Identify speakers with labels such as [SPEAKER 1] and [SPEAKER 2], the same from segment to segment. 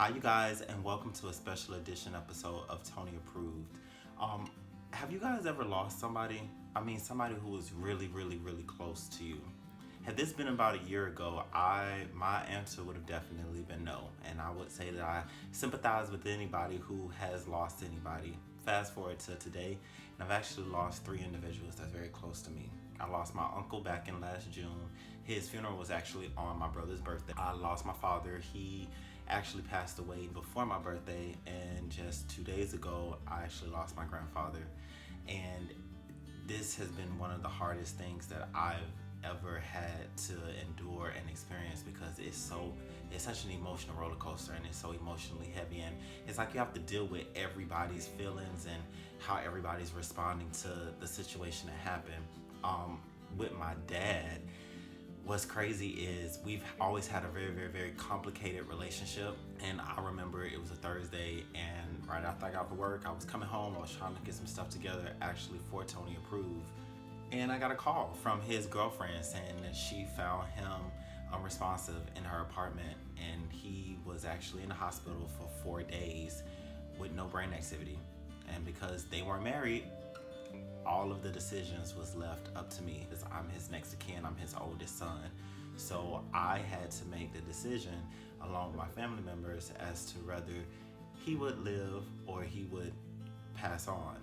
[SPEAKER 1] Hi, you guys, and welcome to a special edition episode of Tony Approved. Have you guys ever lost somebody? I mean, somebody who was really close to you. Had this been about a year ago, my answer would have definitely been no, and I would say that I sympathize with anybody who has lost anybody. Fast forward to today, and I've actually lost three individuals that's very close to me. I lost my uncle back in last June. His funeral was actually on my brother's birthday. I lost my father. He actually passed away before my birthday, and just 2 days ago I actually lost my grandfather. And this has been one of the hardest things that I've ever had to endure and experience, because it's such an emotional roller coaster, and it's so emotionally heavy, and it's like you have to deal with everybody's feelings and how everybody's responding to the situation that happened. With my dad, what's crazy is we've always had a very complicated relationship. And I remember it was a Thursday, and right after I got off work, I was coming home. I was trying to get some stuff together, actually for Tony Approved, and I got a call from his girlfriend saying that she found him unresponsive in her apartment, and he was actually in the hospital for 4 days with no brain activity. And because they weren't married, all of the decisions was left up to me, because I'm his next of kin, I'm his oldest son. So I had to make the decision along with my family members as to whether he would live or he would pass on.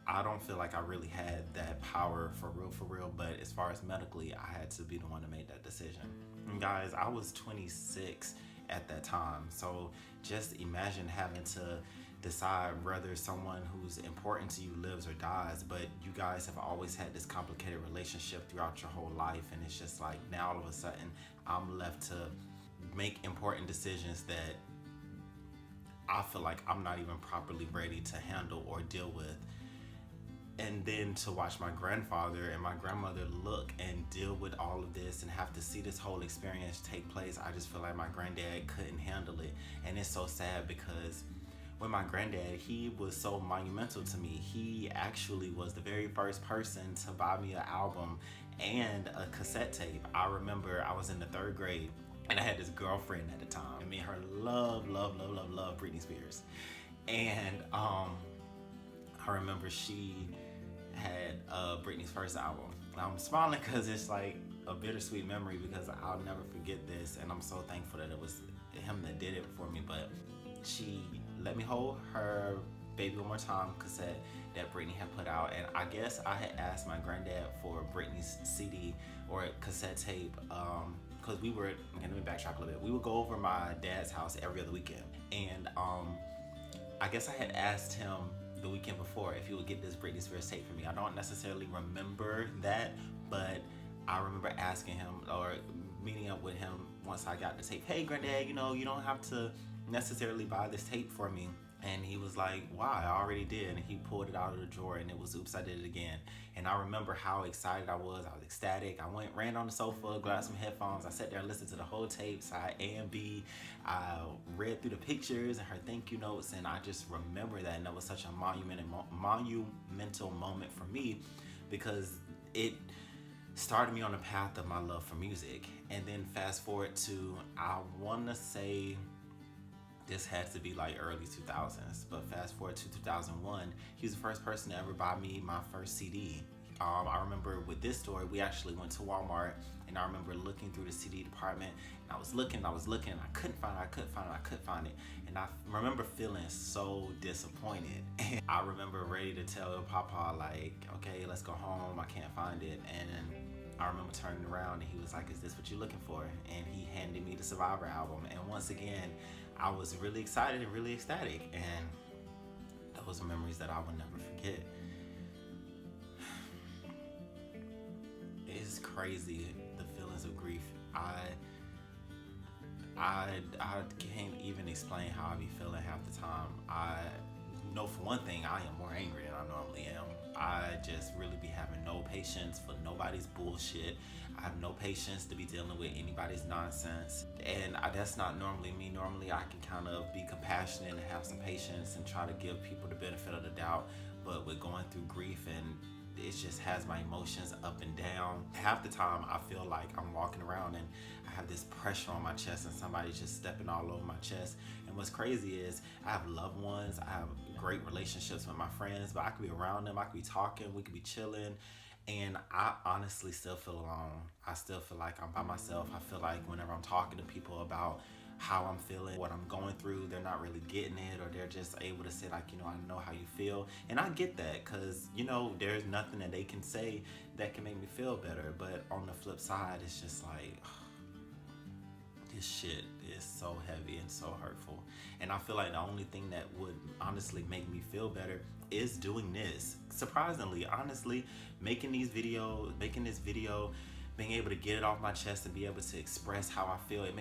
[SPEAKER 1] I don't feel like I really had that power for real, but as far as medically, I had to be the one to make that decision. And guys, I was 26 at that time, so just imagine having to decide whether someone who's important to you lives or dies. But you guys have always had this complicated relationship throughout your whole life, and it's just like now all of a sudden I'm left to make important decisions that I feel like I'm not even properly ready to handle or deal with. And then to watch my grandfather and my grandmother look and deal with all of this and have to see this whole experience take place, I just feel like my granddad couldn't handle it. And it's so sad, because with my granddad, he was so monumental to me. He actually was the very first person to buy me an album and a cassette tape. I remember I was in the 3rd grade, and I had this girlfriend at the time, and me and her love Britney Spears. And I remember she had Britney's first album. And I'm smiling because it's like a bittersweet memory, because I'll never forget this, and I'm so thankful that it was him that did it for me. But she let me hold her Baby One More Time cassette that Britney had put out, and I guess I had asked my granddad for Britney's CD or cassette tape, because we were, okay, let me backtrack a little bit. We would go over my dad's house every other weekend, and I guess I had asked him the weekend before if he would get this Britney Spears tape for me. I don't necessarily remember that, but I remember asking him, or meeting up with him once I got the tape. Hey granddad, you don't have to necessarily buy this tape for me. And he was like, why? I already did. And he pulled it out of the drawer, and it was oops, I did it again. And I remember how excited I was. I was ecstatic. I ran on the sofa, grabbed some headphones. I sat there and listened to the whole tape, side A and B. I read through the pictures and her thank you notes, and I just remember that. And that was such a monumental moment for me, because it started me on the path of my love for music. And then fast forward to, I want to say, this had to be like early 2000s, but fast forward to 2001, he was the first person to ever buy me my first CD. I remember with this story, we actually went to Walmart, and I remember looking through the CD department, and I was looking, and I couldn't find it. And I remember feeling so disappointed. And I remember ready to tell Papa, like, okay, let's go home, I can't find it. And I remember turning around, and he was like, is this what you're looking for? And he handed me the Survivor album. And once again, I was really excited and really ecstatic. And those are memories that I will never forget. It's crazy, the feelings of grief. I can't even explain how I be feeling half the time. I know for one thing, I am more angry than I normally am. I just really be having no patience for nobody's bullshit. I have no patience to be dealing with anybody's nonsense. And that's not normally me. Normally I can kind of be compassionate and have some patience and try to give people the benefit of the doubt. But with going through grief, and it just has my emotions up and down. Half the time I feel like I'm walking around and I have this pressure on my chest and somebody's just stepping all over my chest. And what's crazy is I have loved ones, I have great relationships with my friends, but I could be around them, I could be talking, we could be chilling, and I honestly still feel alone. I still feel like I'm by myself. I feel like whenever I'm talking to people about how I'm feeling, what I'm going through, they're not really getting it, or they're just able to say like, I know how you feel. And I get that, because there's nothing that they can say that can make me feel better. But on the flip side, it's just like, this shit is so heavy and so hurtful. And I feel like the only thing that would honestly make me feel better is doing this. Surprisingly, honestly, making this video, being able to get it off my chest and be able to express how I feel, it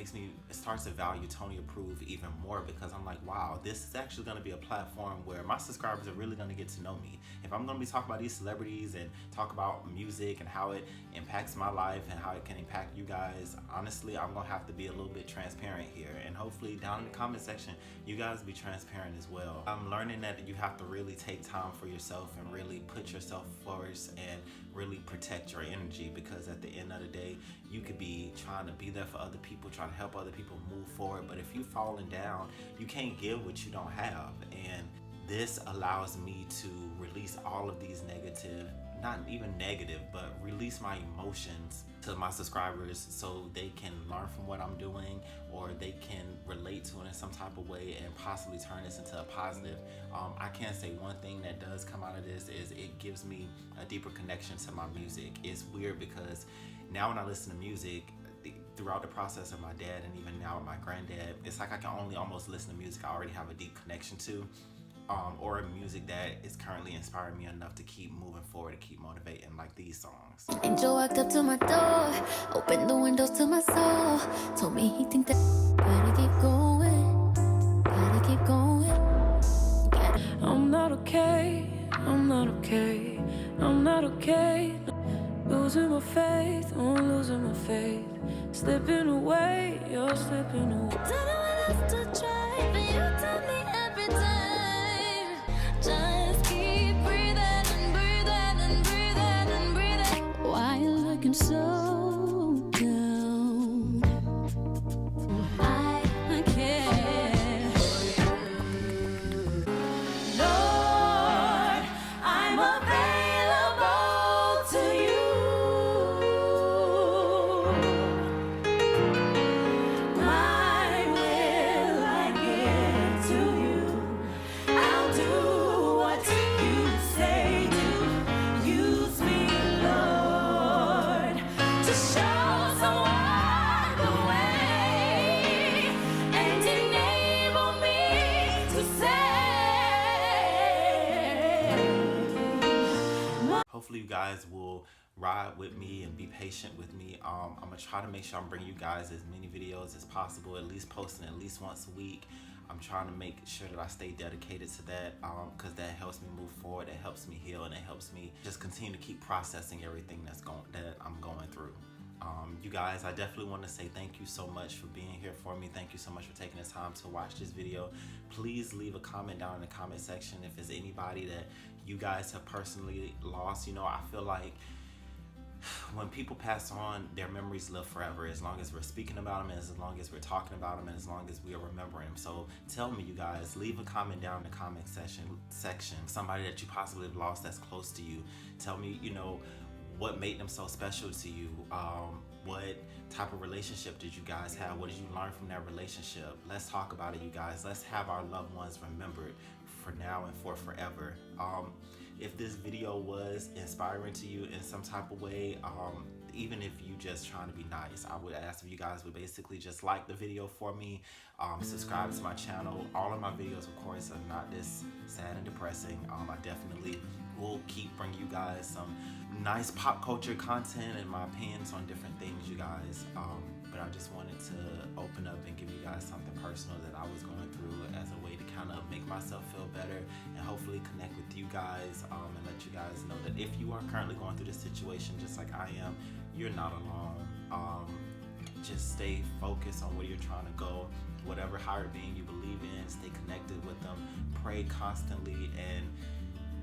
[SPEAKER 1] starts to value Tony Approved even more, because I'm like, wow, this is actually going to be a platform where my subscribers are really going to get to know me. If I'm going to be talking about these celebrities and talk about music and how it impacts my life and how it can impact you guys, honestly, I'm going to have to be a little bit transparent here. And hopefully down in the comment section, you guys be transparent as well. I'm learning that you have to really take time for yourself and really put yourself first and really protect your energy, because at the end of the day, you could be trying to be there for other people, trying to help other people move forward, but if you're falling down, you can't give what you don't have. And this allows me to release all of these not even negative, but release my emotions to my subscribers so they can learn from what I'm doing, or they can relate to it in some type of way and possibly turn this into a positive. I can say one thing that does come out of this is it gives me a deeper connection to my music. It's weird because now when I listen to music, throughout the process of my dad and even now with my granddad, it's like I can only almost listen to music I already have a deep connection to. Or music that is currently inspiring me enough to keep moving forward, to keep motivating, like these songs.
[SPEAKER 2] Angel walked up to my door, opened the windows to my soul, told me he think that gotta keep going, gotta keep going. I'm not okay, I'm not okay, I'm not okay. Losing my faith, I'm losing my faith. Slipping away, you're slipping away. Don't know what else to try, but you tell me every time. Just keep breathing and breathing and breathing and breathing. Why you looking so down? I can't. Lord, I'm available to you. My will I give to you. I'll do what you say do. Use me, Lord, to show someone the way and enable me to say.
[SPEAKER 1] Hopefully you guys will ride with me and be patient with me. I'm gonna try to make sure I'm bringing you guys as many videos as possible, at least posting at least once a week. I'm trying to make sure that I stay dedicated to that, because that helps me move forward, it helps me heal, and it helps me just continue to keep processing everything that I'm going through. You guys, I definitely want to say thank you so much for being here for me. Thank you so much for taking the time to watch this video. Please leave a comment down in the comment section if there's anybody that you guys have personally lost. I feel like when people pass on, their memories live forever, as long as we're speaking about them, and as long as we're talking about them, and as long as we are remembering them. So tell me, you guys, leave a comment down in the comment section, somebody that you possibly have lost that's close to you. Tell me, what made them so special to you. What type of relationship did you guys have? What did you learn from that relationship? Let's talk about it, you guys. Let's have our loved ones remembered for now and for forever. If this video was inspiring to you in some type of way, even if you just trying to be nice, I would ask if you guys would basically just like the video for me, subscribe to my channel. All of my videos, of course, are not this sad and depressing. I definitely will keep bringing you guys some nice pop culture content and my opinions on different things, you guys. But I just wanted to open up and give you guys something personal that I was going through as a way to kind of make myself feel better and hopefully connect with you guys, and let you guys know that if you are currently going through this situation just like I am, you're not alone. Just stay focused on where you're trying to go, whatever higher being you believe in, stay connected with them, pray constantly, and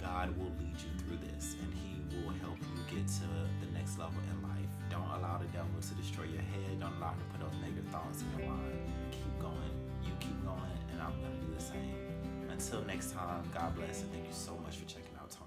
[SPEAKER 1] God will lead you through this, and He will help you get to the next level in life. Don't allow the devil to destroy your head. Don't allow him to put those negative thoughts in your mind. Keep going. You keep going, and I'm going to do the same. Until next time, God bless, and thank you so much for checking out Tony.